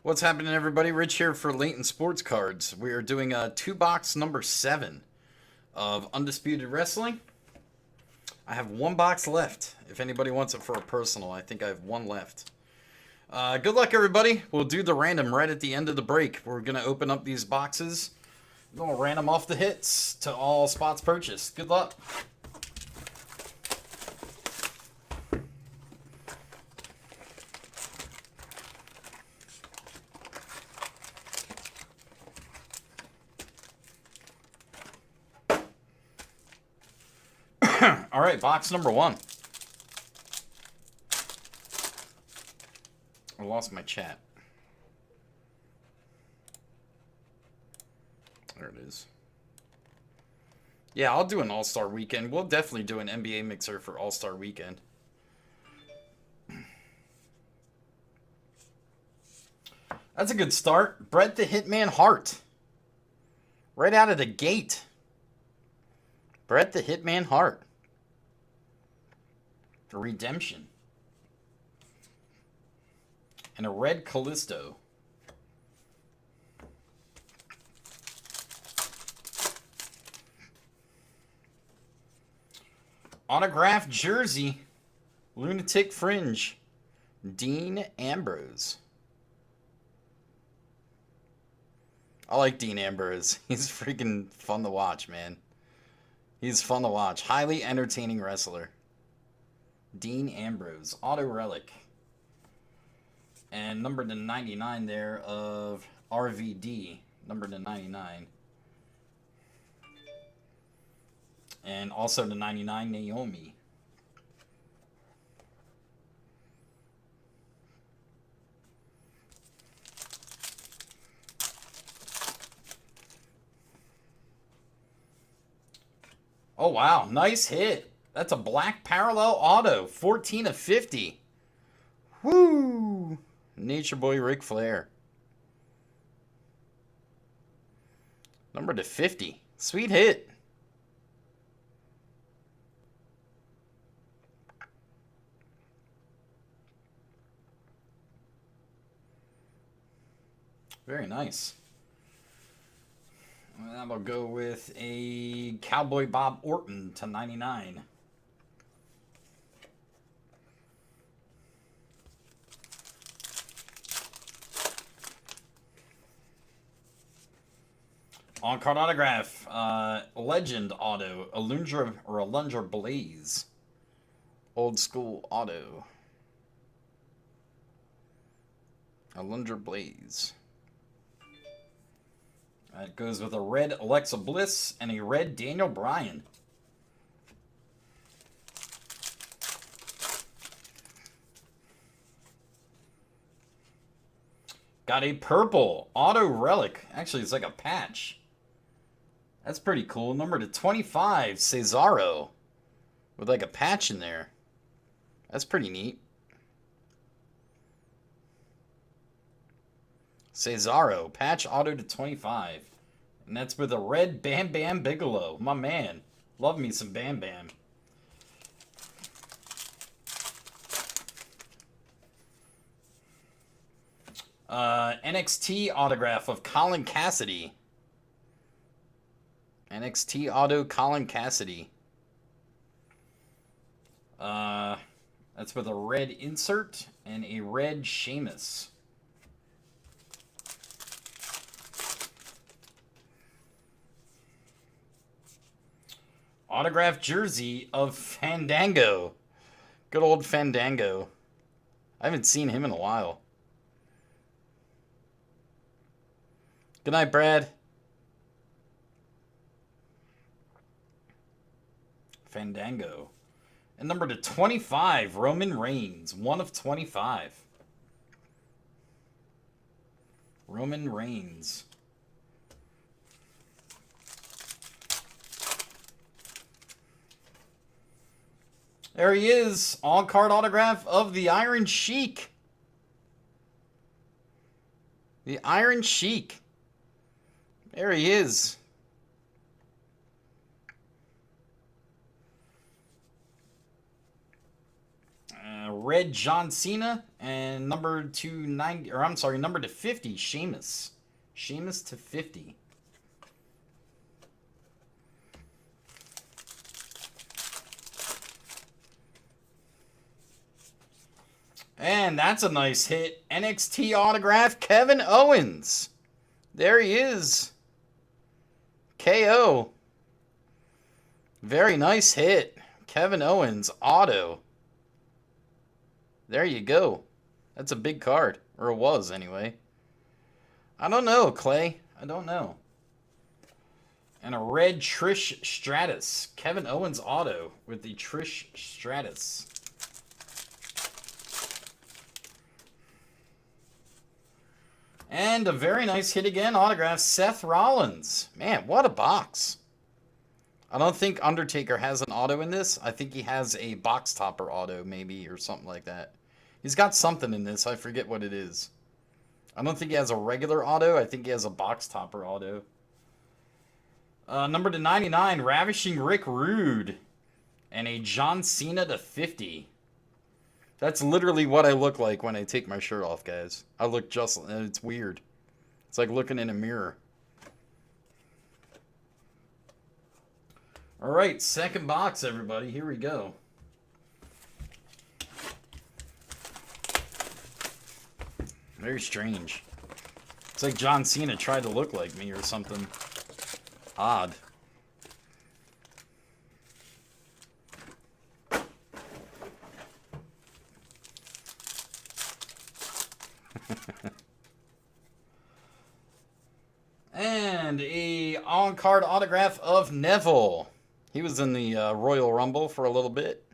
What's happening, everybody? Rich here for Latent Sports Cards. We are doing a two-box number 7 of Undisputed Wrestling. I have one box left. If anybody wants it for a personal, I think I have one left. Good luck, everybody. We'll do the random right at the end of the break. We're going to open up these boxes. We're going to random off the hits to all spots purchased. Good luck. All right, box number 1. I lost my chat. There it is. Yeah, I'll do an All-Star Weekend. We'll definitely do an NBA mixer for All-Star Weekend. That's a good start. Bret the Hitman Hart. Right out of the gate. Bret the Hitman Hart. Redemption. And a red Callisto. Autographed jersey. Lunatic Fringe. Dean Ambrose. I like Dean Ambrose. He's freaking fun to watch, man. He's fun to watch. Highly entertaining wrestler. Dean Ambrose. Auto relic. And number to 99 there of RVD. Number to 99. And also to 99, Naomi. Oh, wow. Nice hit. That's a black parallel auto. 14 of 50. Woo! Nature Boy Ric Flair. Number to 50. Sweet hit. Very nice. That'll go with a Cowboy Bob Orton to 99. On-card autograph, Legend auto, Alundra Blaze. Old school auto. Alundra Blaze. That goes with a red Alexa Bliss and a red Daniel Bryan. Got a purple auto relic. Actually, it's like a patch. That's pretty cool. Number to 25, Cesaro. With like a patch in there. That's pretty neat. Cesaro, patch auto to 25. And that's with a red Bam Bam Bigelow. My man. Love me some Bam Bam. NXT autograph of Colin Cassidy. NXT auto Colin Cassidy. That's with a red insert and a red Sheamus. Autographed jersey of Fandango. Good old Fandango. I haven't seen him in a while. Good night, Brad. Fandango. And number to 25, Roman Reigns. 1 of 25. Roman Reigns. There he is. On-card autograph of the Iron Sheik. The Iron Sheik. There he is. Red John Cena And number 290, or I'm sorry, number to 50, Sheamus. Sheamus to 50. And that's a nice hit. NXT autograph, Kevin Owens. There he is. KO. Very nice hit. Kevin Owens, auto. There you go. That's a big card. Or it was, anyway. I don't know, Clay. I don't know. And a red Trish Stratus. Kevin Owens auto with the Trish Stratus. And a very nice hit again. Autograph, Seth Rollins. Man, what a box. I don't think Undertaker has an auto in this. I think he has a box topper auto, maybe, or something like that. He's got something in this. I forget what it is. I don't think he has a regular auto. I think he has a box topper auto. Number to 99, Ravishing Rick Rude. And a John Cena to 50. That's literally what I look like when I take my shirt off, guys. I look just... It's weird. It's like looking in a mirror. Alright, second box, everybody. Here we go. Very strange. It's like John Cena tried to look like me or something. Odd. And a on-card autograph of Neville. He was in the Royal Rumble for a little bit.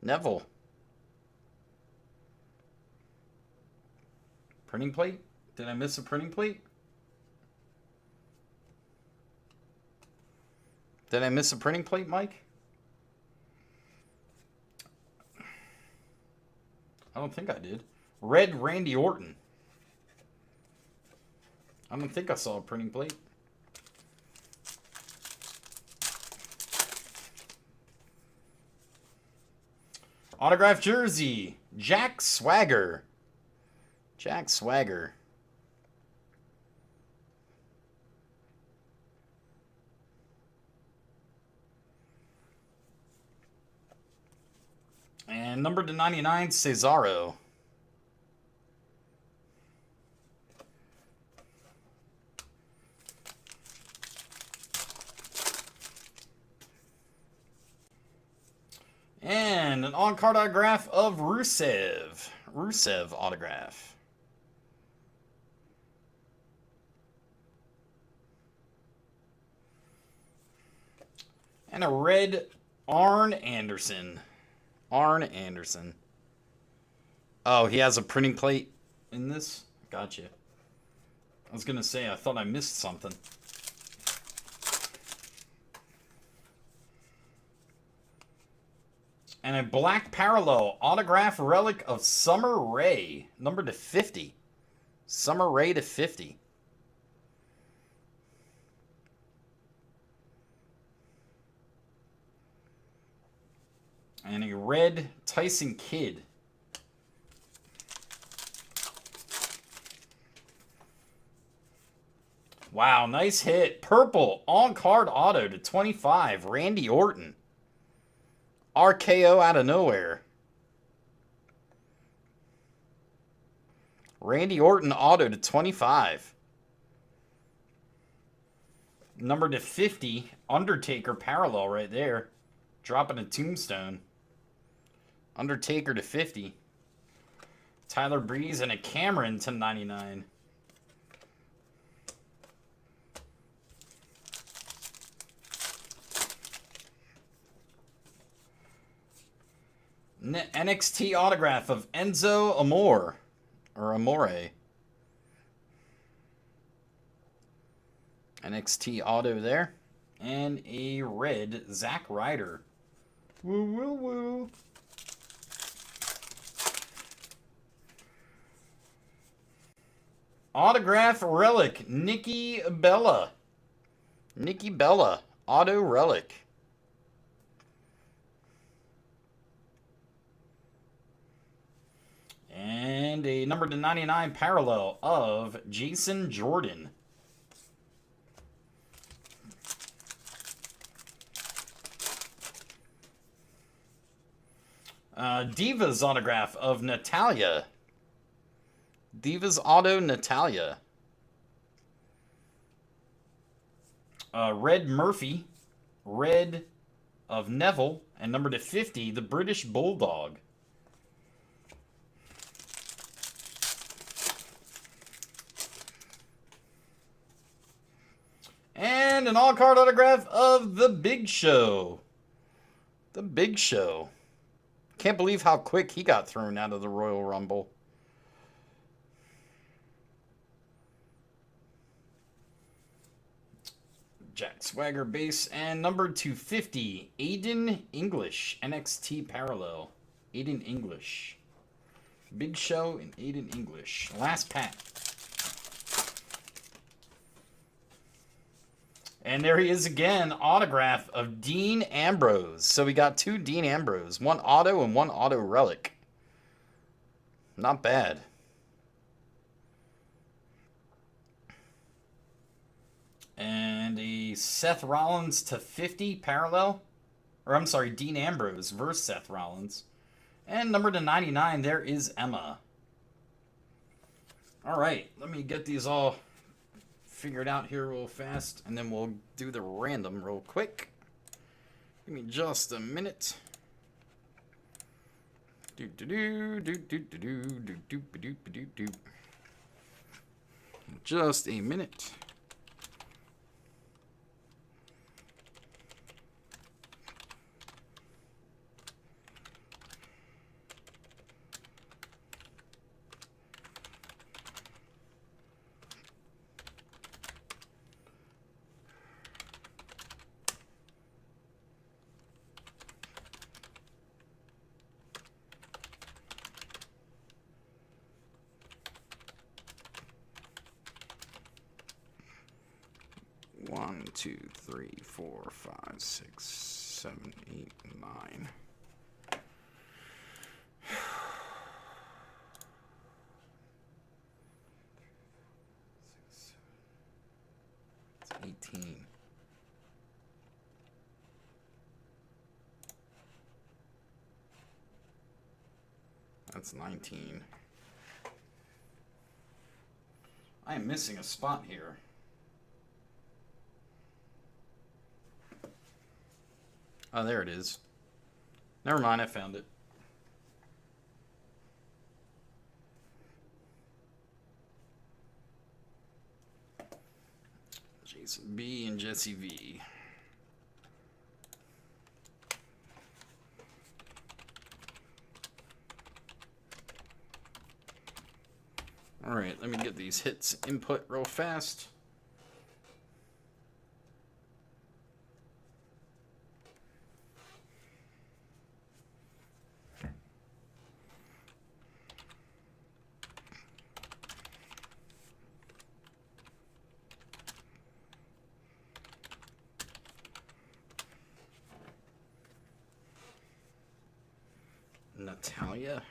Neville. Printing plate? Did I miss a printing plate? Did I miss a printing plate, Mike? I don't think I did. Red Randy Orton. I don't think I saw a printing plate. Autograph jersey, Jack Swagger. Jack Swagger. And number to 99, Cesaro. And an on-card autograph of Rusev. Rusev autograph. And a red Arn Anderson. Arn Anderson. Oh, he has a printing plate in this? Gotcha. I was going to say, I thought I missed something. And a black parallel autograph relic of Summer Rae. Number to 50. Summer Rae to 50. And a red Tyson Kidd. Wow, nice hit. Purple on-card auto to 25. Randy Orton. RKO out of nowhere. Randy Orton auto to 25. Number to 50. Undertaker parallel right there. Dropping a tombstone. Undertaker to 50. Tyler Breeze and a Cameron to 99. NXT autograph of Enzo Amore. Or Amore. NXT auto there. And a red Zack Ryder. Woo, woo, woo. Autograph relic, Nikki Bella. Nikki Bella, auto relic. And a number to 99 parallel of Jason Jordan. Divas autograph of Natalia. Divas auto Natalia. Red Murphy. Red of Neville. And number to 50, the British Bulldog. And an all-card autograph of The Big Show. The Big Show. Can't believe how quick he got thrown out of the Royal Rumble. Jack Swagger base and number 250, Aiden English, NXT Parallel. Aiden English. Big Show and Aiden English. Last pack. And there he is again, autograph of Dean Ambrose. So we got 2 Dean Ambrose, 1 auto and 1 auto relic. Not bad. And a Seth Rollins to 50 parallel. Or I'm sorry, Dean Ambrose versus Seth Rollins. And number to 99, there is Emma. All right, let me get these all figured out here real fast, and then we'll do the random real quick. Give me just a minute. Just a minute. One, two, three, 4, 5, 6, 7, 8, 9. It's 18. That's 19. I am missing a spot here. Oh, there it is. Never mind, I found it. Jason B and Jesse V. All right, let me get these hits input real fast. Natalia.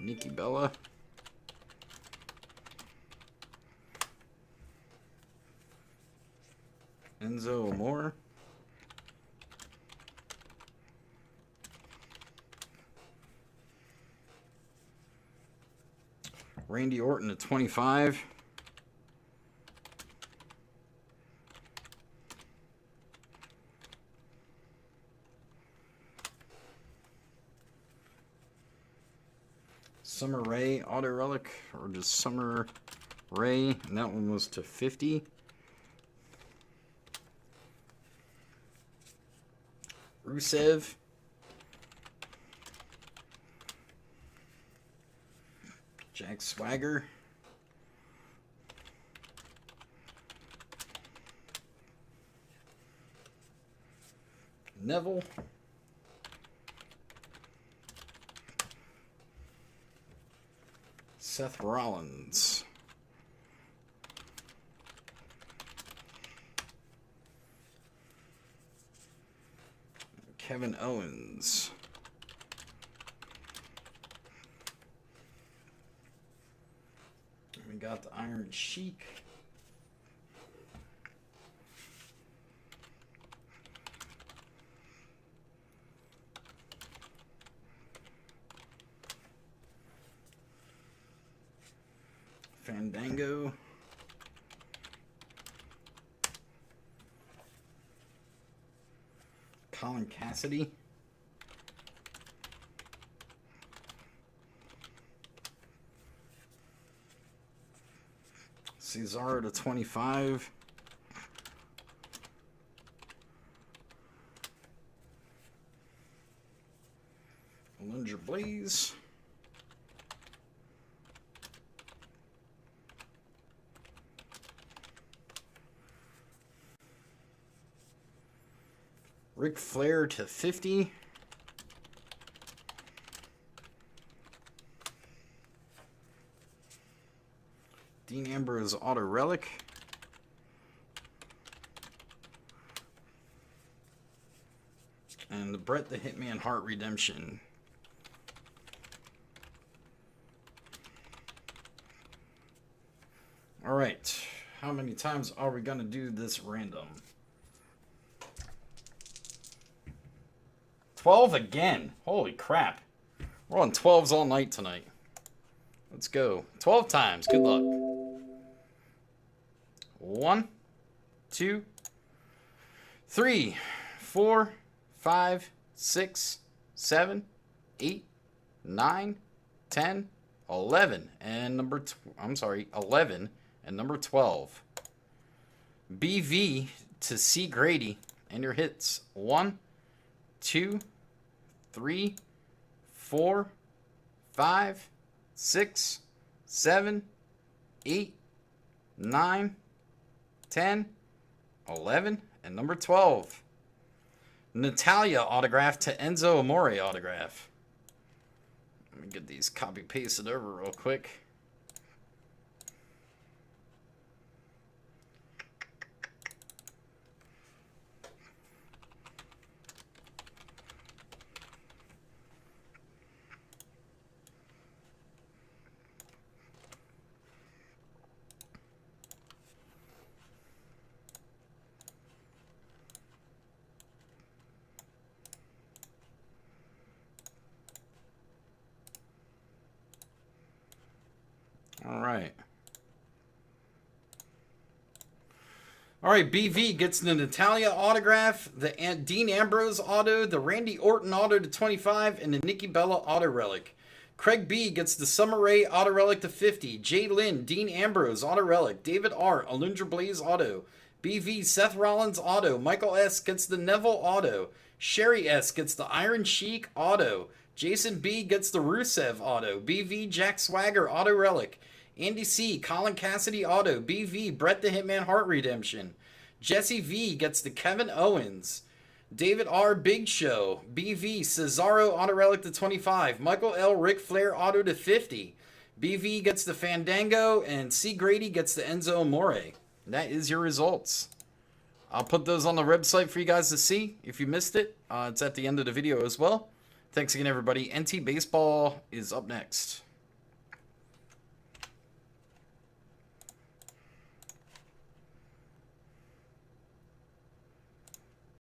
Nikki Bella. Enzo Amore. Randy Orton at 25. Summer Rae auto relic, or just Summer Rae, and that one was to 50. Rusev. Jack Swagger. Neville. Seth Rollins. Kevin Owens. We got the Iron Sheik. Fandango. Colin Cassidy. Cesaro to 25. Undisputed Blaze. Ric Flair to 50. Dean Ambrose Auto Relic. And the Bret the Hitman Hart Redemption. All right. How many times are we going to do this random? 12 again. Holy crap. We're on 12s all night tonight. Let's go. 12 times. Good luck. 1, 2, 3, 4, 5, 6, 7, 8, 9, 10, 11, and number 11 and number 12. BV to C Grady, and your hits 1, 2, 3, 4, 5, 6, 7, 8, 9, 10, 11, and number 12. Natalia autograph to Enzo Amore autograph. Let me get these copy pasted over real quick. All right, BV gets the Natalia autograph, the Dean Ambrose auto, the Randy Orton auto to 25, and the Nikki Bella auto relic. Craig B gets the Summer Rae auto relic to 50. Jay Lynn, Dean Ambrose auto relic. David R, Alundra Blaze auto. BV, Seth Rollins auto. Michael S gets the Neville auto. Sherry S gets the Iron Sheik auto. Jason B gets the Rusev auto. BV, Jack Swagger auto relic. Andy C, Colin Cassidy auto. BV, Bret the Hitman Hart Redemption. Jesse V gets the Kevin Owens. David R, Big Show. BV, Cesaro auto relic to 25. Michael L, Ric Flair auto to 50. BV gets the Fandango, and C Grady gets the Enzo Amore. That is your results. I'll put those on the website for you guys to see if you missed it. It's at the end of the video as well. Thanks again, everybody. NT Baseball is up next.